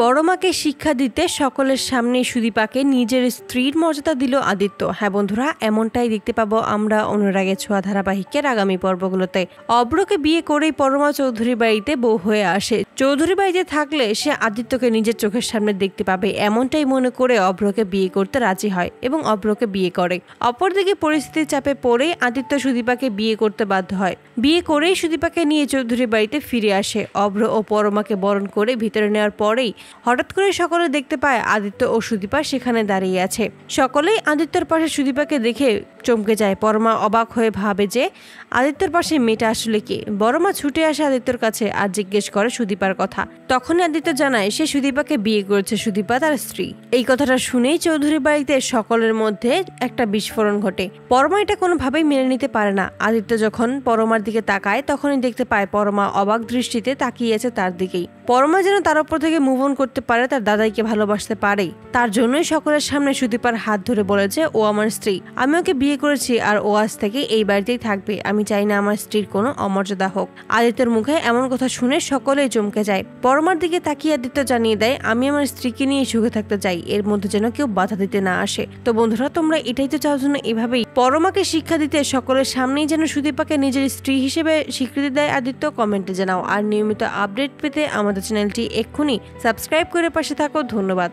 পরমাকে শিক্ষা দিতে সকলের সামনে সুদীপাকে নিজের স্ত্রীর মর্যাদা দিল আদিত্য। হ্যাঁ বন্ধুরা, এমনটাই দেখতে পাবো আমরা অনুরাগের ছোঁয়া ধারাবাহিকের আগামী পর্বগুলোতে। অব্রকে বিয়ে করেই পরমা চৌধুরী বাড়িতে বউ হয়ে আসে। চৌধুরী বাড়িতে থাকলে সে আদিত্যকে নিজের চোখের সামনে দেখতে পাবে, এমনটাই মনে করে অব্রকে বিয়ে করতে রাজি হয় এবং অব্রকে বিয়ে করে। অপরদিকে পরিস্থিতির চাপে পড়ে আদিত্য সুদীপাকে বিয়ে করতে বাধ্য হয়। বিয়ে করেই সুদীপাকে নিয়ে চৌধুরী বাড়িতে ফিরে আসে। অব্র ও পরমাকে বরণ করে ভিতরে নেওয়ার পরেই হঠাৎ করে সকলে দেখতে পায় আদিত্য ও সুদীপা সেখানে দাঁড়িয়ে আছে। সকলেই আদিত্যর পাশে সুদীপাকে দেখে চমকে যায়। পরমা অবাক হয়ে ভাবে যে আদিত্যর পাশে মেয়েটা আসলে কে। বড়মা ছুটে আসে আদিত্যর কাছে আর জিজ্ঞেস করে সুদীপার কথা। তখনই আদিত্য জানায় সে সুদীপাকে বিয়ে করেছে, সুদীপা তার স্ত্রী। এই কথাটা শুনেই চৌধুরী বাড়িতে সকলের মধ্যে একটা বিস্ফোরণ ঘটে। পরমা এটা কোনোভাবেই মেনে নিতে পারে না। আদিত্য যখন পরমার দিকে তাকায় তখনই দেখতে পায় পরমা অবাক দৃষ্টিতে তাকিয়ে আছে তার দিকেই। পরমা যেন তার উপর থেকে মুভ অন করতে পারে, তার দাদাইকে ভালোবাসতে পারে। তার জন্যই সকলের সামনে সুদীপার হাত ধরে বলেছে ও আমার স্ত্রী, আমি ওকে বিয়ে করেছি আর ও আজ থেকে এই বাড়িতেই থাকবে। আমি চাই না আমার স্ত্রীর কোনো অমর্যাদা হোক। আদিত্যের মুখে এমন কথা শুনে সকলেই চমকে যায়। পরমার দিকে তাকিয়ে আদিত্য জানিয়ে দেয়, আমি আমার স্ত্রীকে নিয়ে সুখে থাকতে চাই, এর মধ্যে যেন কেউ বাধা দিতে না আসে। তো বন্ধুরা, তোমরা এটাই তো চাও জন্য এভাবেই পরমাকে শিক্ষা দিতে সকলের সামনেই যেন সুদীপাকে নিজের স্ত্রী হিসেবে স্বীকৃতি দেয় আদিত্য। কমেন্টে জানাও। আর নিয়মিত আপডেট পেতে আমাদের চ্যানেলটি এক্ষুনি সাবস্ক্রাইব করে পাশে থাকো। ধন্যবাদ।